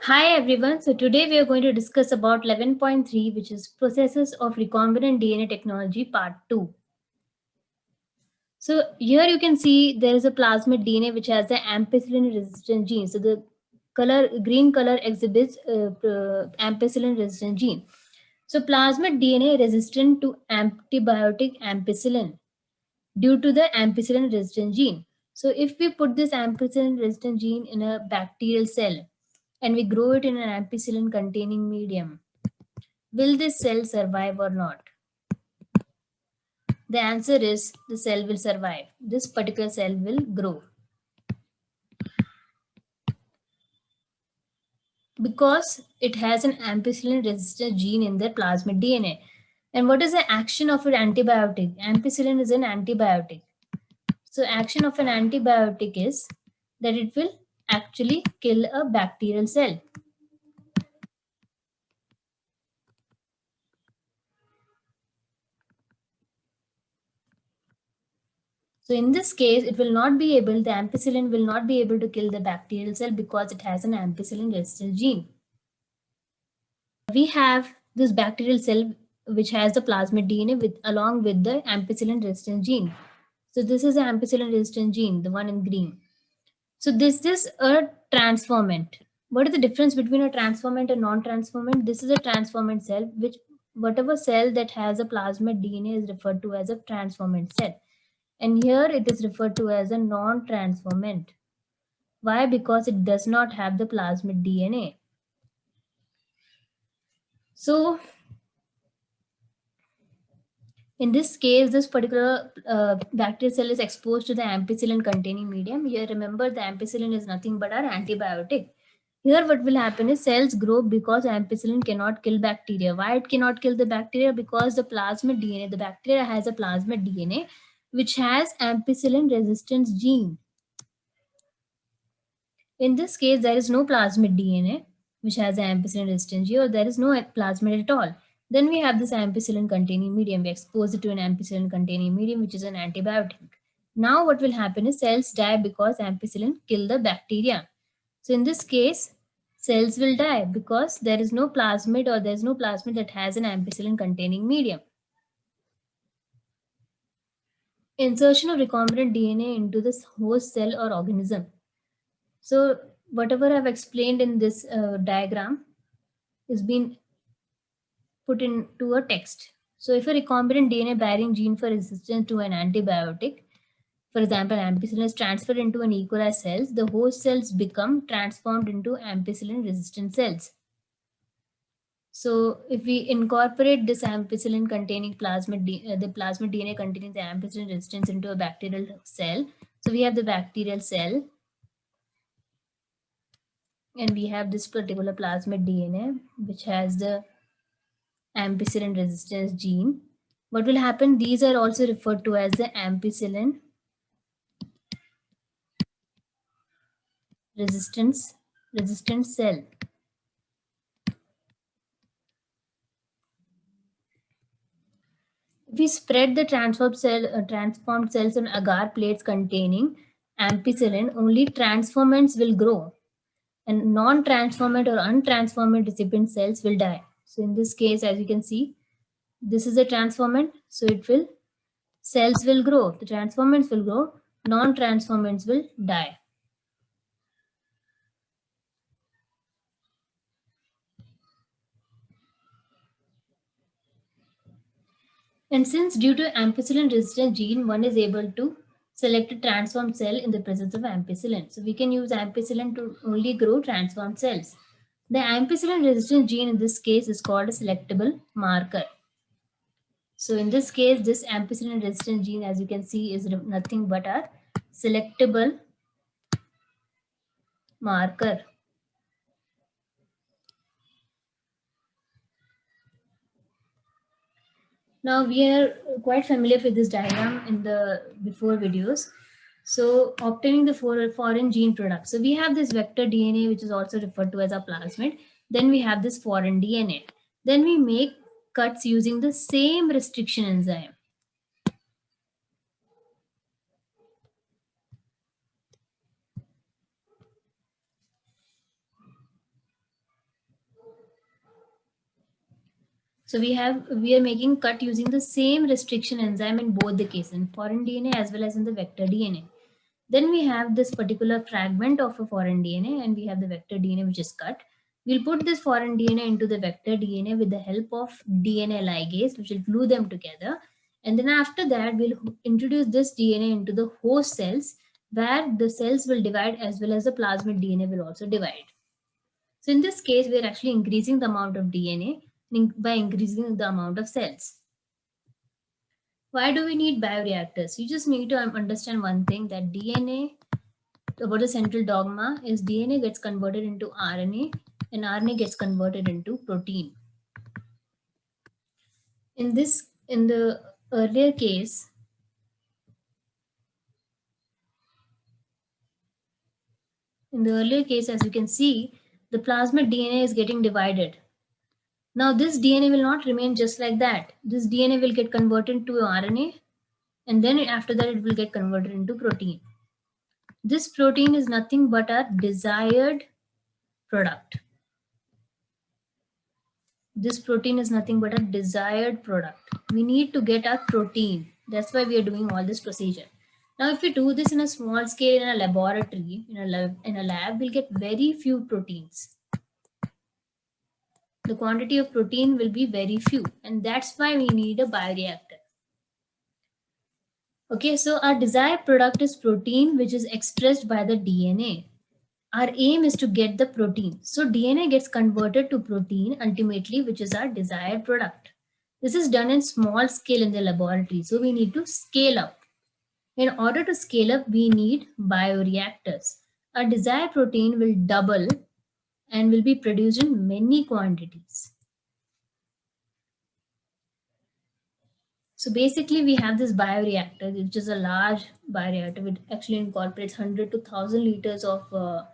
Hi everyone. So today we are going to discuss about 11.3, which is processes of recombinant DNA technology part 2. So here you can see there is a plasmid DNA which has the ampicillin resistant gene. So the green color exhibits ampicillin resistant gene. So plasmid DNA resistant to antibiotic ampicillin due to the ampicillin resistant gene. So if we put this ampicillin resistant gene in a bacterial cell and we grow it in an ampicillin containing medium, will this cell survive or not? The answer is the cell will survive. This particular cell will grow because it has an ampicillin resistant gene in their plasmid DNA. And what is the action of an antibiotic? Ampicillin is an antibiotic. So action of an antibiotic is that it will actually kill a bacterial cell. So in this case, it will not be able, the ampicillin will not be able to kill the bacterial cell because it has an ampicillin resistant gene. We have this bacterial cell which has the plasmid DNA along with the ampicillin resistant gene. So this is the ampicillin resistant gene, the one in green. So this is a transformant. What is the difference between a transformant and non-transformant? This is a transformant cell, which whatever cell that has a plasmid DNA is referred to as a transformant cell. And here it is referred to as a non-transformant. Why? Because it does not have the plasmid DNA. So in this case, this particular bacterial cell is exposed to the ampicillin containing medium. Here, remember the ampicillin is nothing but our antibiotic. Here, what will happen is cells grow because ampicillin cannot kill bacteria. Why it cannot kill the bacteria? Because the plasmid DNA, the bacteria has a plasmid DNA which has ampicillin resistance gene. In this case, there is no plasmid DNA which has an ampicillin resistant gene, or there is no plasmid at all. Then we have this ampicillin containing medium. We expose it to an ampicillin containing medium, which is an antibiotic. Now what will happen is cells die because ampicillin kill the bacteria. So in this case, cells will die because there is no plasmid, or there is no plasmid that has an ampicillin containing medium. Insertion of recombinant DNA into this host cell or organism. So whatever I've explained in this diagram is being put into a text. So if a recombinant DNA bearing gene for resistance to an antibiotic, for example, ampicillin is transferred into an E. coli cells, the host cells become transformed into ampicillin resistant cells. So if we incorporate this ampicillin containing the plasmid DNA containing the ampicillin resistance into a bacterial cell, so we have the bacterial cell, and we have this particular plasmid DNA which has the ampicillin resistance gene. What will happen? These are also referred to as the ampicillin resistant cell. If we spread the transformed cells on agar plates containing ampicillin, only transformants will grow, and non-transformant or untransformant recipient cells will die. So in this case, as you can see, this is a transformant, so cells will grow, the transformants will grow, non-transformants will die. And since due to ampicillin resistant gene, one is able to select a transformed cell in the presence of ampicillin. So we can use ampicillin to only grow transformed cells. The ampicillin resistant gene in this case is called a selectable marker. So in this case, this ampicillin resistant gene, as you can see, is nothing but a selectable marker. Now we are quite familiar with this diagram in the before videos. So obtaining the foreign gene product. So we have this vector DNA, which is also referred to as a plasmid. Then we have this foreign DNA. Then we make cuts using the same restriction enzyme. So we are making cut using the same restriction enzyme in both the cases, in foreign DNA as well as in the vector DNA. Then we have this particular fragment of a foreign DNA and we have the vector DNA which is cut. We'll put this foreign DNA into the vector DNA with the help of DNA ligase, which will glue them together. And then after that, we'll introduce this DNA into the host cells where the cells will divide as well as the plasmid DNA will also divide. So in this case, we're actually increasing the amount of DNA by increasing the amount of cells. Why do we need bioreactors? You just need to understand one thing, that DNA, about the central dogma is DNA gets converted into RNA and RNA gets converted into protein. In the earlier case, as you can see, the plasmid DNA is getting divided. Now this DNA will not remain just like that. This DNA will get converted to RNA and then after that it will get converted into protein. This protein is nothing but a desired product. This protein is nothing but a desired product. We need to get our protein. That's why we are doing all this procedure. Now, if we do this in a small scale in a laboratory, in a lab, we'll get very few proteins. The quantity of protein will be very few, and that's why we need a bioreactor. Okay, so our desired product is protein, which is expressed by the DNA. Our aim is to get the protein. So DNA gets converted to protein ultimately, which is our desired product. This is done in small scale in the laboratory. So we need to scale up. In order to scale up, we need bioreactors. Our desired protein will double and will be produced in many quantities. So basically we have this bioreactor, which is a large bioreactor, which actually incorporates 100 to 1000 liters of our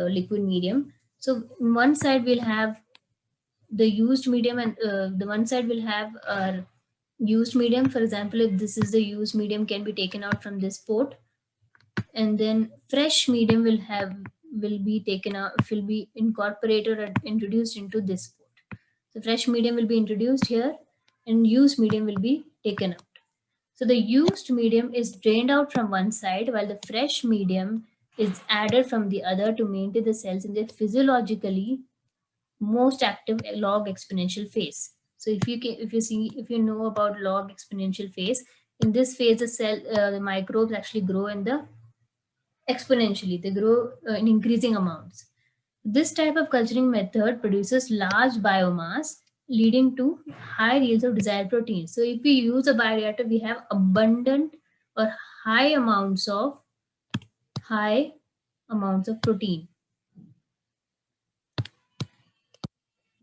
liquid medium. So on one side we'll have the used medium and the one side will have our used medium. For example, if this is the used medium, can be taken out from this port, and then fresh medium will be taken out, will be incorporated and introduced into this port. So fresh medium will be introduced here and used medium will be taken out. So the used medium is drained out from one side while the fresh medium is added from the other to maintain the cells in their physiologically most active log exponential phase. So if you know about log exponential phase, in this phase the microbes actually grow in the exponentially. They grow in increasing amounts. This type of culturing method produces large biomass, leading to high yields of desired protein. So if we use a bioreactor, we have abundant or high amounts of protein.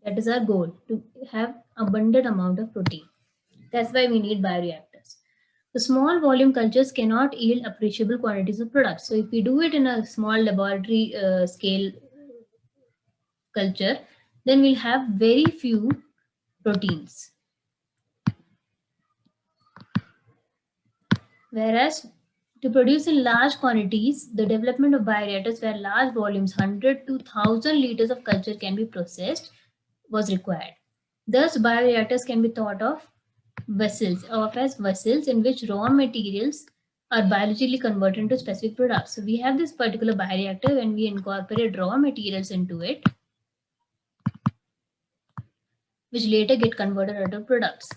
That is our goal, to have abundant amount of protein. That's why we need bioreactors. The small volume cultures cannot yield appreciable quantities of products. So if we do it in a small laboratory scale culture, then we'll have very few proteins. Whereas to produce in large quantities, the development of bioreactors where large volumes, 100 to 1000 liters of culture can be processed, was required. Thus, bioreactors can be thought of as vessels in which raw materials are biologically converted into specific products. So we have this particular bioreactor when we incorporate raw materials into it, which later get converted into products.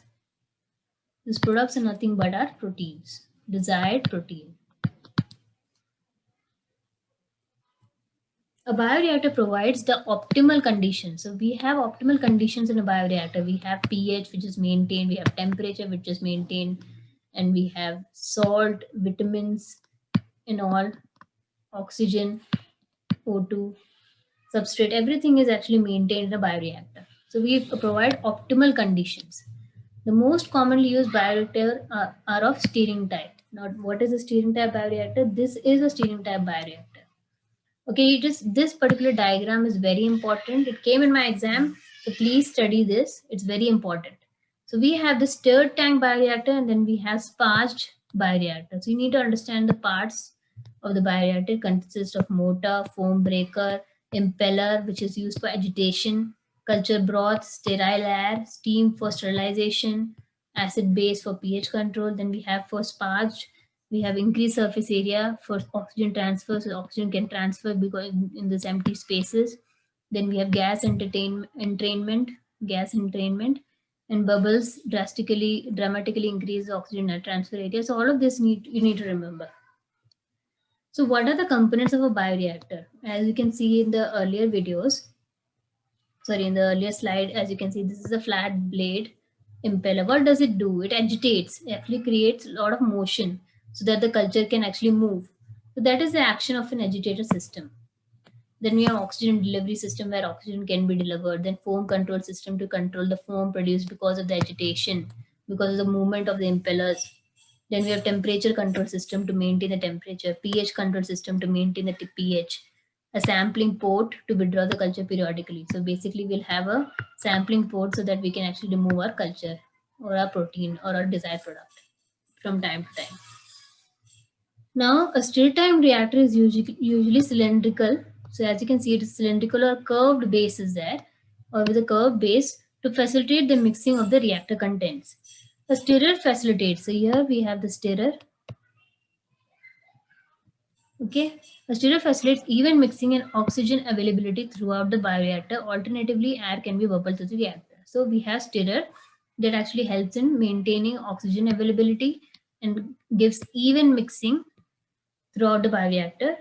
These products are nothing but our proteins, desired protein. A bioreactor provides the optimal conditions. So we have optimal conditions in a bioreactor. We have pH, which is maintained. We have temperature, which is maintained. And we have salt, vitamins, and all, oxygen, O2, substrate. Everything is actually maintained in a bioreactor. So we provide optimal conditions. The most commonly used bioreactor are of stirring type. Now, what is a stirring type bioreactor? This is a stirring type bioreactor. Okay, this particular diagram is very important. It came in my exam, so please study this. It's very important. So we have the stirred tank bioreactor and then we have sparged bioreactor. So you need to understand the parts of the bioreactor. Consists of motor, foam breaker, impeller, which is used for agitation, culture broth, sterile air, steam for sterilization, acid base for pH control. Then we have for sparge, we have increased surface area for oxygen transfer, so oxygen can transfer because in these empty spaces. Then we have entrainment, gas entrainment, and bubbles dramatically increase the oxygen transfer area. So all of this you need to remember. So what are the components of a bioreactor? As you can see in the earlier videos, sorry, in the earlier slide, as you can see, this is a flat blade impeller. What does it do? It agitates, it actually creates a lot of motion so that the culture can actually move. So that is the action of an agitator system. Then we have oxygen delivery system where oxygen can be delivered. Then foam control system to control the foam produced because of the agitation, because of the movement of the impellers. Then we have temperature control system to maintain the temperature, pH control system to maintain the pH, a sampling port to withdraw the culture periodically. So basically we'll have a sampling port so that we can actually remove our culture or our protein or our desired product from time to time. Now, a stir-time reactor is usually cylindrical. So as you can see, it is cylindrical or curved base is there, or with a curved base to facilitate the mixing of the reactor contents. A stirrer facilitates. So here we have the stirrer. Okay, a stirrer facilitates even mixing and oxygen availability throughout the bioreactor. Alternatively, air can be bubbled to the reactor. So we have stirrer that actually helps in maintaining oxygen availability and gives even mixing throughout the bioreactor.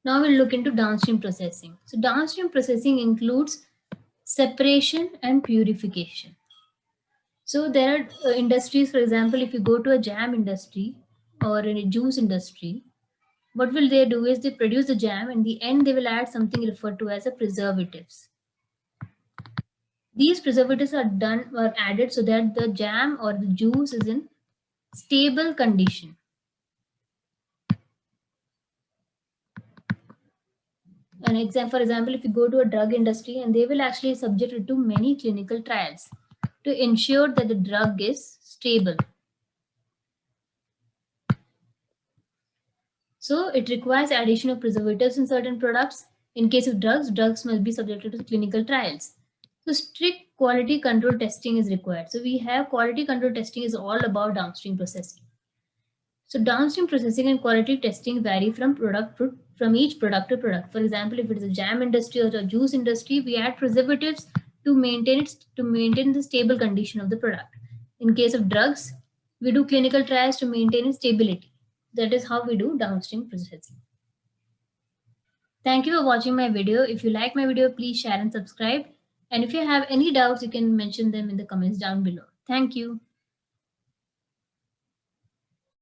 Now we'll look into downstream processing. So downstream processing includes separation and purification. So there are industries, for example, if you go to a jam industry or in a juice industry, what will they do is they produce the jam, and in the end they will add something referred to as a preservatives. These preservatives are done or added so that the jam or the juice is in stable condition. For example, if you go to a drug industry, and they will actually subject it to many clinical trials to ensure that the drug is stable. So it requires addition of preservatives in certain products. In case of drugs, drugs must be subjected to clinical trials. So strict quality control testing is required. So we have quality control testing is all about downstream processing. So downstream processing and quality testing vary from each product to product. For example, if it is a jam industry or a juice industry, we add preservatives to maintain the stable condition of the product. In case of drugs, we do clinical trials to maintain its stability. That is how we do downstream processing. Thank you for watching my video. If you like my video, please share and subscribe. And if you have any doubts, you can mention them in the comments down below. Thank you.